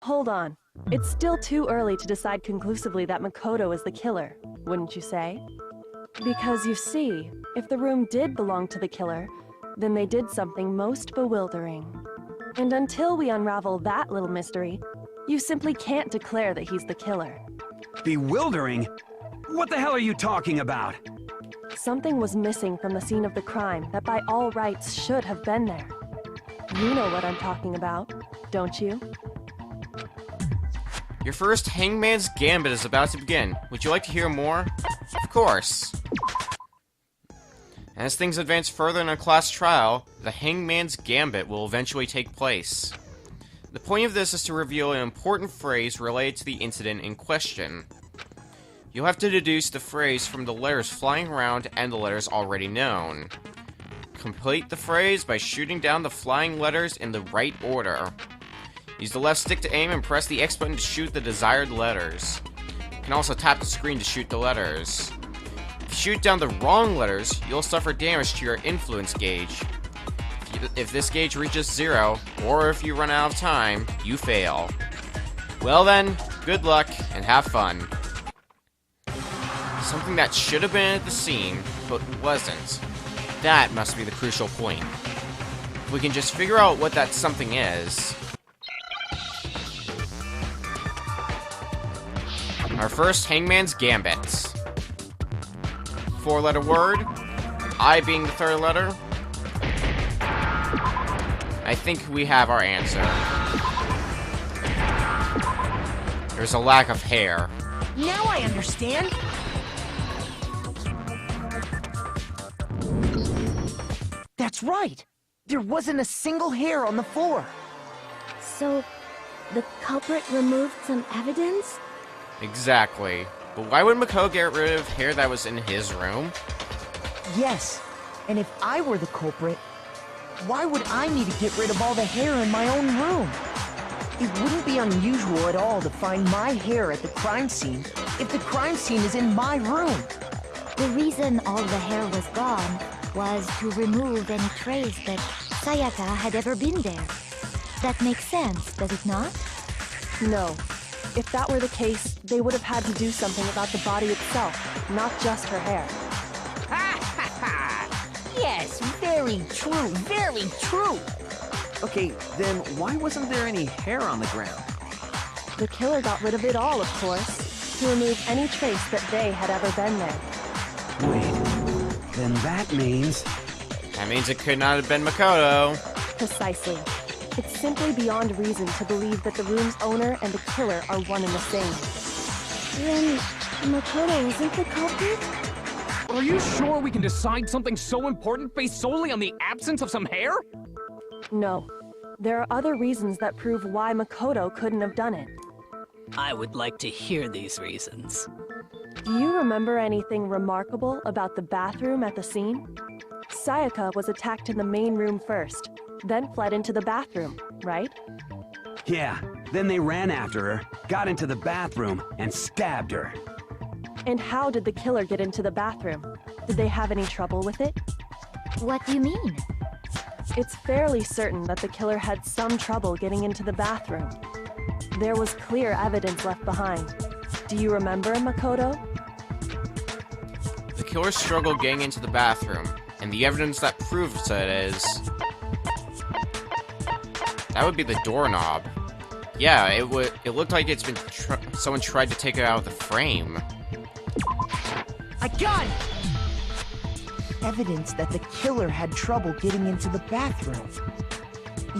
Hold on. It's still too early to decide conclusively that Makoto is the killer, wouldn't you say? Because you see, if the room did belong to the killer, then they did something most bewildering. And until we unravel that little mystery, you simply can't declare that he's the killer. Bewildering? What the hell are you talking about? Something was missing from the scene of the crime that by all rights should have been there. You know what I'm talking about, don't you? Your first Hangman's Gambit is about to begin. Would you like to hear more? Of course. As things advance further in a class trial, the Hangman's Gambit will eventually take place. The point of this is to reveal an important phrase related to the incident in question. You'll have to deduce the phrase from the letters flying around and the letters already known. Complete the phrase by shooting down the flying letters in the right order. Use the left stick to aim and press the X button to shoot the desired letters. You can also tap the screen to shoot the letters. If you shoot down the wrong letters, you'll suffer damage to your influence gauge. If this gauge reaches 0, or if you run out of time, you fail. Well then, good luck and have fun. Something that should have been at the scene, but wasn't. That must be the crucial point. If we can just figure out what that something is. Our first Hangman's Gambit. 4-letter word, I being the third letter. I think we have our answer. There's a lack of hair. Now I understand. That's right. There wasn't a single hair on the floor. So, the culprit removed some evidence? Exactly. But why would Makoto get rid of hair that was in his room? Yes. And if I were the culprit, why would I need to get rid of all the hair in my own room? It wouldn't be unusual at all to find my hair at the crime scene if the crime scene is in my room. The reason all the hair was gone was to remove any trace that Sayaka had ever been there. That makes sense, does it not? No. If that were the case, they would have had to do something about the body itself, not just her hair. Ha ha ha! Yes, very true, very true! Okay, then why wasn't there any hair on the ground? The killer got rid of it all, of course, to remove any trace that they had ever been there. Wait, then that means... That means it could not have been Makoto. Precisely. It's simply beyond reason to believe that the room's owner and the killer are one and the same. Then, Makoto isn't the culprit? Are you sure we can decide something so important based solely on the absence of some hair? No. There are other reasons that prove why Makoto couldn't have done it. I would like to hear these reasons. Do you remember anything remarkable about the bathroom at the scene? Sayaka was attacked in the main room first, then fled into the bathroom, right? Yeah, then they ran after her, got into the bathroom, and stabbed her. And how did the killer get into the bathroom? Did they have any trouble with it? What do you mean? It's fairly certain that the killer had some trouble getting into the bathroom. There was clear evidence left behind. Do you remember, Makoto? The killer struggled getting into the bathroom, and the evidence that proves it is... That would be the doorknob. Yeah, it looked like it's been someone tried to take it out of the frame. I got it! Evidence that the killer had trouble getting into the bathroom.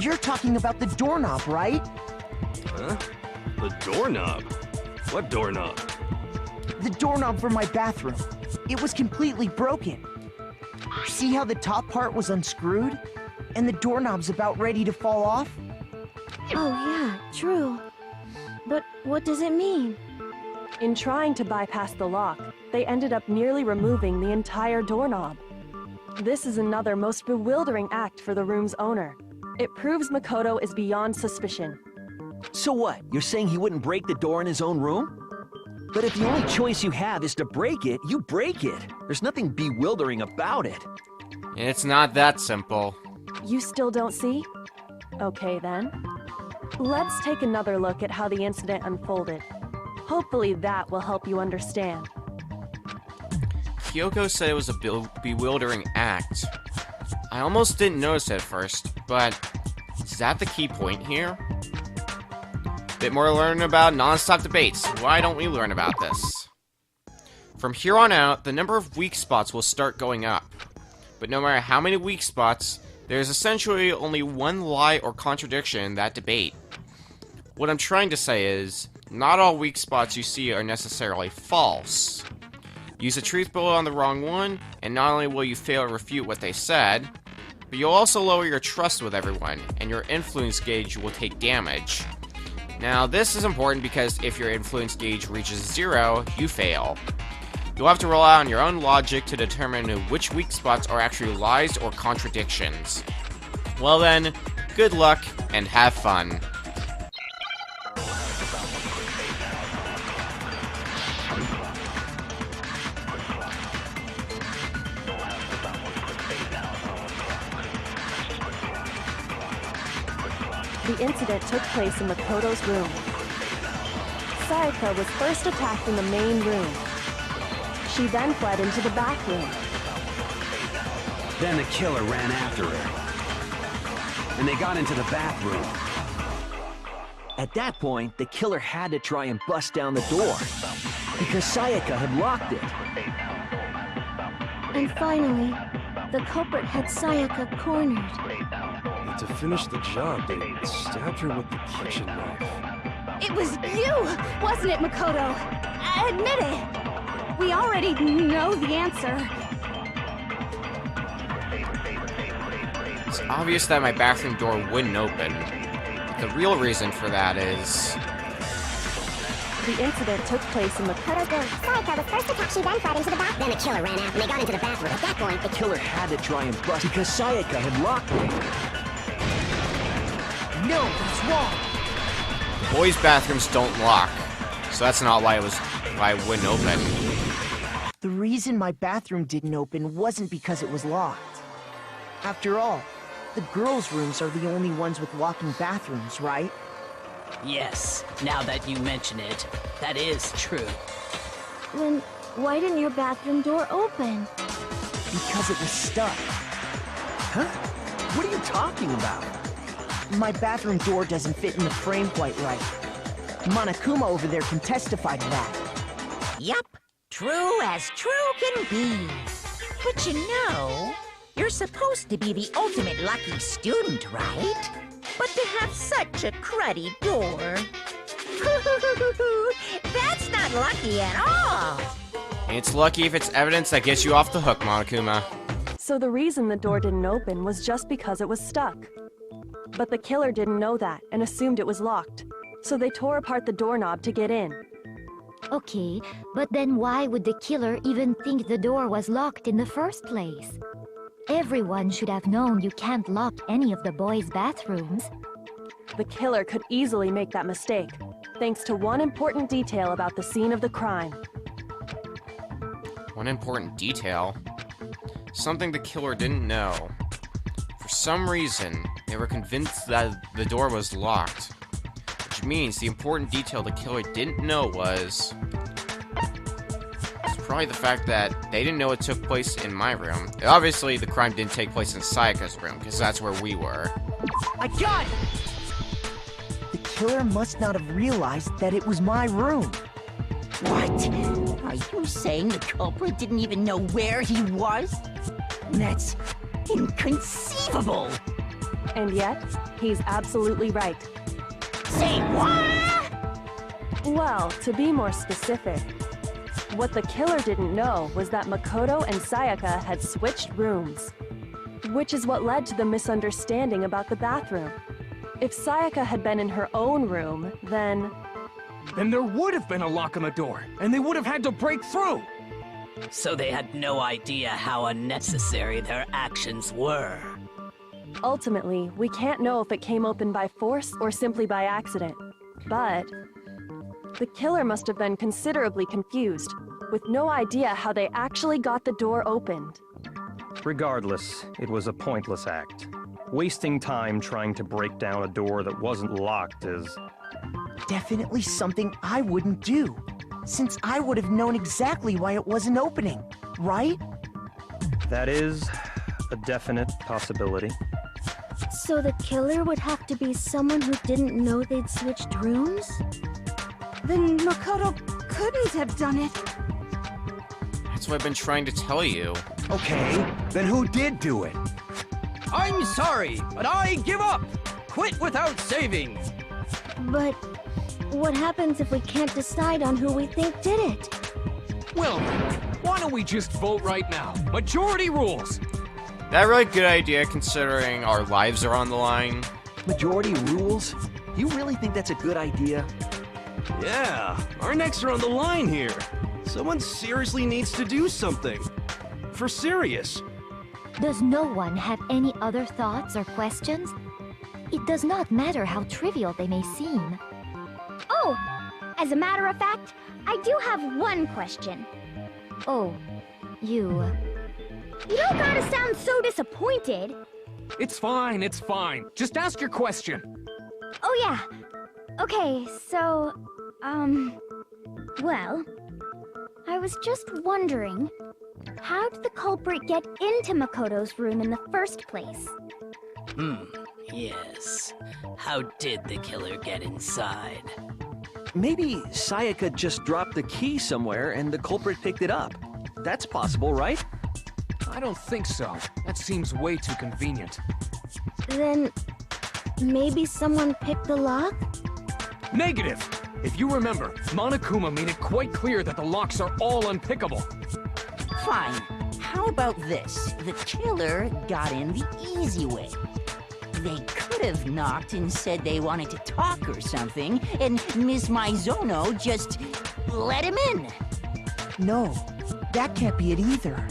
You're talking about the doorknob, right? Huh? The doorknob? What doorknob? The doorknob for my bathroom. It was completely broken. See how the top part was unscrewed? And the doorknob's about ready to fall off? Oh yeah, true. But what does it mean? In trying to bypass the lock, they ended up nearly removing the entire doorknob. This is another most bewildering act for the room's owner. It proves Makoto is beyond suspicion. So what? You're saying he wouldn't break the door in his own room? But if the only choice you have is to break it, you break it. There's nothing bewildering about it. It's not that simple. You still don't see? Okay then. Let's take another look at how the incident unfolded. Hopefully that will help you understand. Kyoko said it was a bewildering act. I almost didn't notice it at first, but is that the key point here? Bit more to learn about Nonstop debates. Why don't we learn about this? From here on out, the number of weak spots will start going up. But no matter how many weak spots, there's essentially only one lie or contradiction in that debate. What I'm trying to say is, not all weak spots you see are necessarily false. Use a truth bullet on the wrong one, and not only will you fail to refute what they said, but you'll also lower your trust with everyone, and your influence gauge will take damage. Now, this is important because if your influence gauge reaches 0, you fail. You'll have to rely on your own logic to determine which weak spots are actually lies or contradictions. Well then, good luck, and have fun. The incident took place in Makoto's room. Sayaka was first attacked in the main room. She then fled into the bathroom. Then the killer ran after her. And they got into the bathroom. At that point, the killer had to try and bust down the door, because Sayaka had locked it. And finally, the culprit had Sayaka cornered. And to finish the job, they stabbed her with the kitchen knife. It was you, wasn't it, Makoto? Admit it! We already know the answer. It's obvious that my bathroom door wouldn't open. But the real reason for that is... The incident took place in Makoto's room. Sayaka was first attacked, she then fled into the bathroom. Then the killer ran out, and they got into the bathroom. At that point, The killer had to try and bust because Sayaka had locked it. No, that's wrong. boys' bathrooms don't lock, so that's not why it wouldn't open. The reason my bathroom didn't open wasn't because it was locked. After all, the girls' rooms are the only ones with walking bathrooms, right? Yes, now that you mention it, that is true. Then why didn't your bathroom door open? Because it was stuck. Huh? What are you talking about? My bathroom door doesn't fit in the frame quite right. Monokuma over there can testify to that. Yup, true as true can be. But you know, you're supposed to be the ultimate lucky student, right? But to have such a cruddy door... That's not lucky at all! It's lucky if it's evidence that gets you off the hook, Monokuma. So the reason the door didn't open was just because it was stuck. But the killer didn't know that and assumed it was locked. So they tore apart the doorknob to get in. Okay, but then why would the killer even think the door was locked in the first place? Everyone should have known you can't lock any of the boys' bathrooms. The killer could easily make that mistake, thanks to one important detail about the scene of the crime. One important detail. Something the killer didn't know. For some reason, they were convinced that the door was locked. Which means the important detail the killer didn't know was... It's probably the fact that they didn't know it took place in my room. Obviously, the crime didn't take place in Sayaka's room, because that's where we were. I got it! The killer must not have realized that it was my room. What? Are you saying the culprit didn't even know where he was? That's inconceivable! And yet, he's absolutely right. Say what? Well, to be more specific, what the killer didn't know was that Makoto and Sayaka had switched rooms. Which is what led to the misunderstanding about the bathroom. If Sayaka had been in her own room, then there would have been a lock on the door, and they would have had to break through! So they had no idea how unnecessary their actions were. Ultimately, we can't know if it came open by force or simply by accident. But the killer must have been considerably confused, with no idea how they actually got the door opened. Regardless, it was a pointless act. Wasting time trying to break down a door that wasn't locked is... Definitely something I wouldn't do, since I would have known exactly why it wasn't opening, right? That is a definite possibility. So the killer would have to be someone who didn't know they'd switched rooms? Then Makoto couldn't have done it. That's what I've been trying to tell you. Okay, then who did do it? I'm sorry, but I give up! Quit without saving! But what happens if we can't decide on who we think did it? Well, why don't we just vote right now? Majority rules! That a really good idea considering our lives are on the line. Majority rules? You really think that's a good idea? Yeah, our necks are on the line here. Someone seriously needs to do something. For serious. Does no one have any other thoughts or questions? It does not matter how trivial they may seem. Oh, as a matter of fact, I do have one question. Oh, you... You don't gotta sound so disappointed. It's fine, it's fine. Just ask your question. Oh yeah. Okay, so, well, I was just wondering, how did the culprit get into Makoto's room in the first place? Yes. How did the killer get inside? Maybe Sayaka just dropped the key somewhere and the culprit picked it up. That's possible, right? I don't think so. That seems way too convenient. Then, maybe someone picked the lock? Negative! If you remember, Monokuma made it quite clear that the locks are all unpickable. Fine. How about this? The killer got in the easy way. They could have knocked and said they wanted to talk or something, and Miss Maizono just let him in. No, that can't be it either.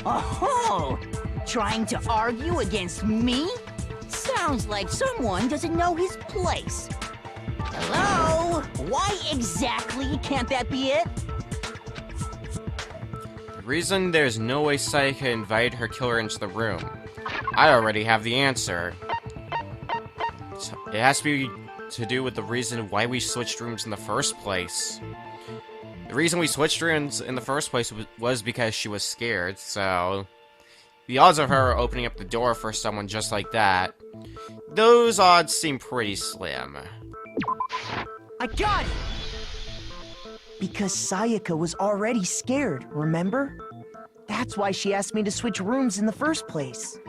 Oh, trying to argue against me? Sounds like someone doesn't know his place. Hello? Why exactly can't that be it? The reason there's no way Sayaka invited her killer into the room. I already have the answer. It has to be to do with the reason why we switched rooms in the first place. The reason we switched rooms in the first place was because she was scared, so... The odds of her opening up the door for someone just like that, those odds seem pretty slim. I got it! Because Sayaka was already scared, remember? That's why she asked me to switch rooms in the first place.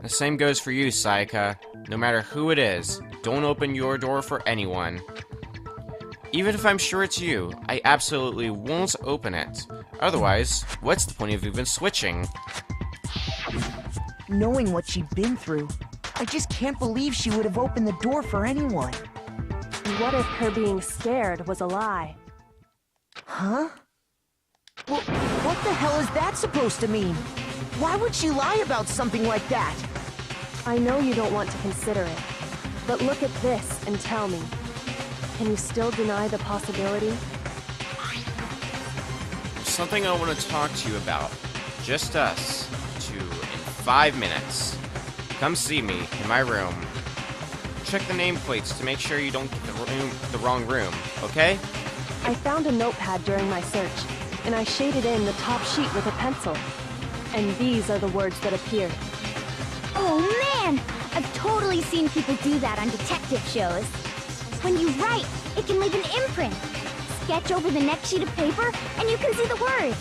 The same goes for you, Sayaka. No matter who it is, don't open your door for anyone. Even if I'm sure it's you, I absolutely won't open it. Otherwise, what's the point of even switching? Knowing what she'd been through, I just can't believe she would have opened the door for anyone. What if her being scared was a lie? Huh? Well, what the hell is that supposed to mean? Why would she lie about something like that? I know you don't want to consider it, but look at this and tell me. Can you still deny the possibility? There's something I want to talk to you about. Just us. In 5 minutes. Come see me in my room. Check the nameplates to make sure you don't get the wrong room, okay? I found a notepad during my search, and I shaded in the top sheet with a pencil. And these are the words that appeared. Oh man! I've totally seen people do that on detective shows. When you write, it can leave an imprint. Sketch over the next sheet of paper, and you can see the words.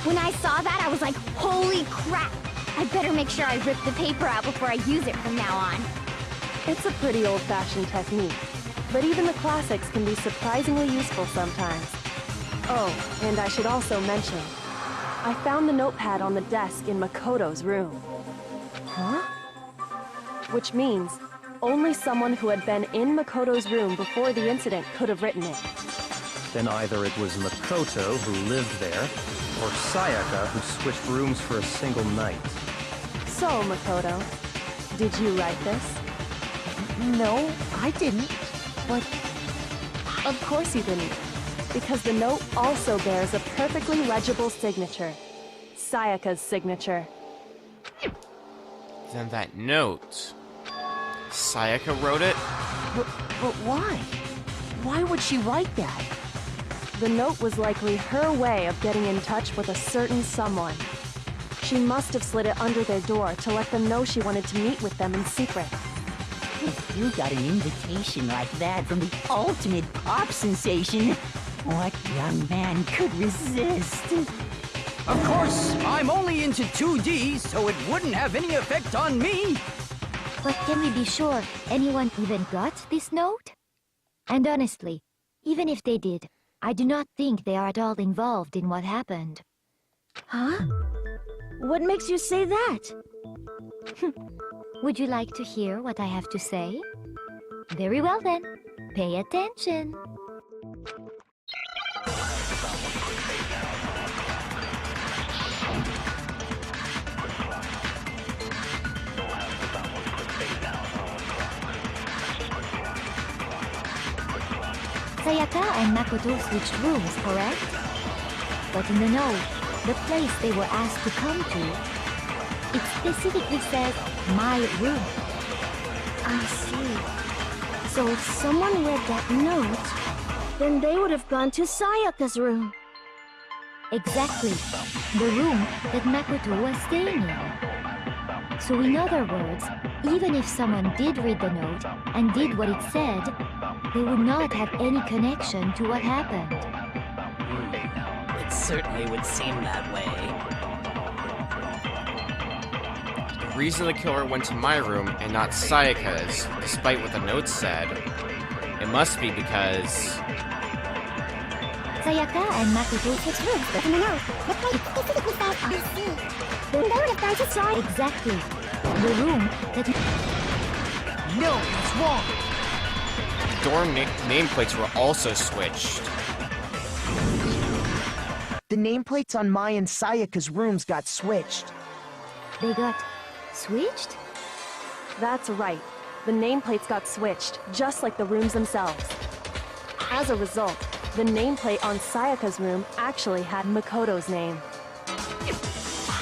When I saw that, I was like, holy crap! I better make sure I rip the paper out before I use it from now on. It's a pretty old-fashioned technique, but even the classics can be surprisingly useful sometimes. Oh, and I should also mention, I found the notepad on the desk in Makoto's room. Huh? Which means only someone who had been in Makoto's room before the incident could have written it. Then either it was Makoto who lived there, or Sayaka who switched rooms for a single night. So, Makoto, did you write this? No, I didn't. But... Of course you didn't, because the note also bears a perfectly legible signature. Sayaka's signature. Then that note... Sayaka wrote it? But why? Why would she write that? The note was likely her way of getting in touch with a certain someone. She must have slid it under their door to let them know she wanted to meet with them in secret. If you got an invitation like that from the ultimate pop sensation, what young man could resist? Of course, I'm only into 2D, so it wouldn't have any effect on me. But can we be sure anyone even got this note? And honestly, even if they did, I do not think they are at all involved in what happened. Huh? What makes you say that? Would you like to hear what I have to say? Very well then, pay attention. Sayaka and Makoto switched rooms, correct? But in the note, the place they were asked to come to, it specifically says, my room. I see. So if someone read that note, then they would have gone to Sayaka's room. Exactly. The room that Makoto was staying in. So in other words, even if someone did read the note and did what it said, they would not have any connection to what happened. It certainly would seem that way. The reason the killer went to my room and not Sayaka's, despite what the note said, it must be because... Sayaka and Makoto switched rooms, but in the note, the place specifically said, I see. Then they would have gone to Sayaka. Exactly. The room that... No, it's wrong. The door nameplates were also switched. The nameplates on my and Sayaka's rooms got switched. They got switched? That's right. The nameplates got switched, just like the rooms themselves. As a result, the nameplate on Sayaka's room actually had Makoto's name.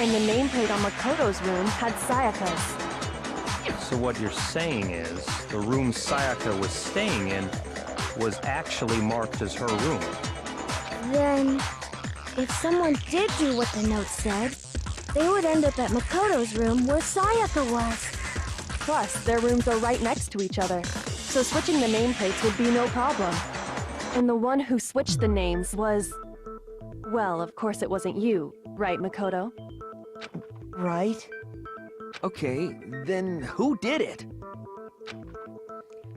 And the nameplate on Makoto's room had Sayaka's. So what you're saying is, the room Sayaka was staying in was actually marked as her room. Then, if someone did do what the note said, they would end up at Makoto's room where Sayaka was. Plus, their rooms are right next to each other, so switching the nameplates would be no problem. And the one who switched the names was... Well, of course it wasn't you, right, Makoto? Right? Okay, then who did it?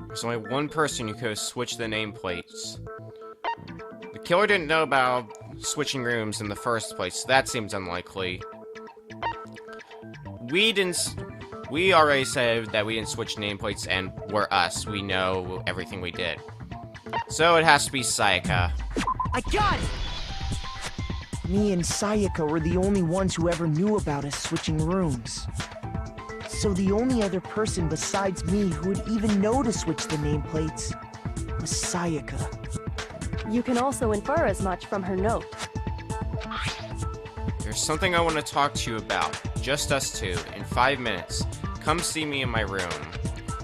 There's only one person who could have switched the nameplates. The killer didn't know about switching rooms in the first place, so that seems unlikely. We already said that we didn't switch nameplates and we're us. We know everything we did. So it has to be Sayaka. I got it! Me and Sayaka were the only ones who ever knew about us switching rooms. So the only other person besides me who would even know to switch the nameplates was Sayaka. You can also infer as much from her note. There's something I want to talk to you about. Just us two, in 5 minutes. Come see me in my room.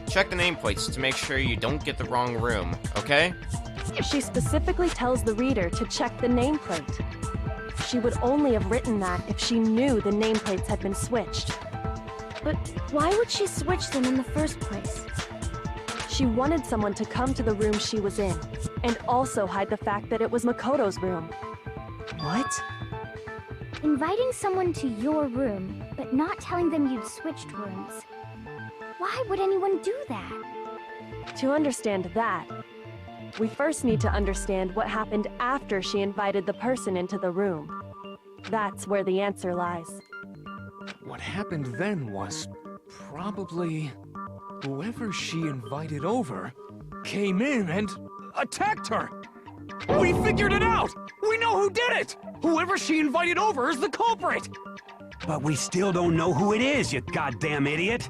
Check the nameplates to make sure you don't get the wrong room, okay? She specifically tells the reader to check the nameplate. She would only have written that if she knew the nameplates had been switched. But why would she switch them in the first place? She wanted someone to come to the room she was in, and also hide the fact that it was Makoto's room. What? Inviting someone to your room, but not telling them you'd switched rooms. Why would anyone do that? To understand that, we first need to understand what happened after she invited the person into the room. That's where the answer lies. What happened then was probably whoever she invited over came in and attacked her. We figured it out! We know who did it! Whoever she invited over is the culprit! But we still don't know who it is, you goddamn idiot!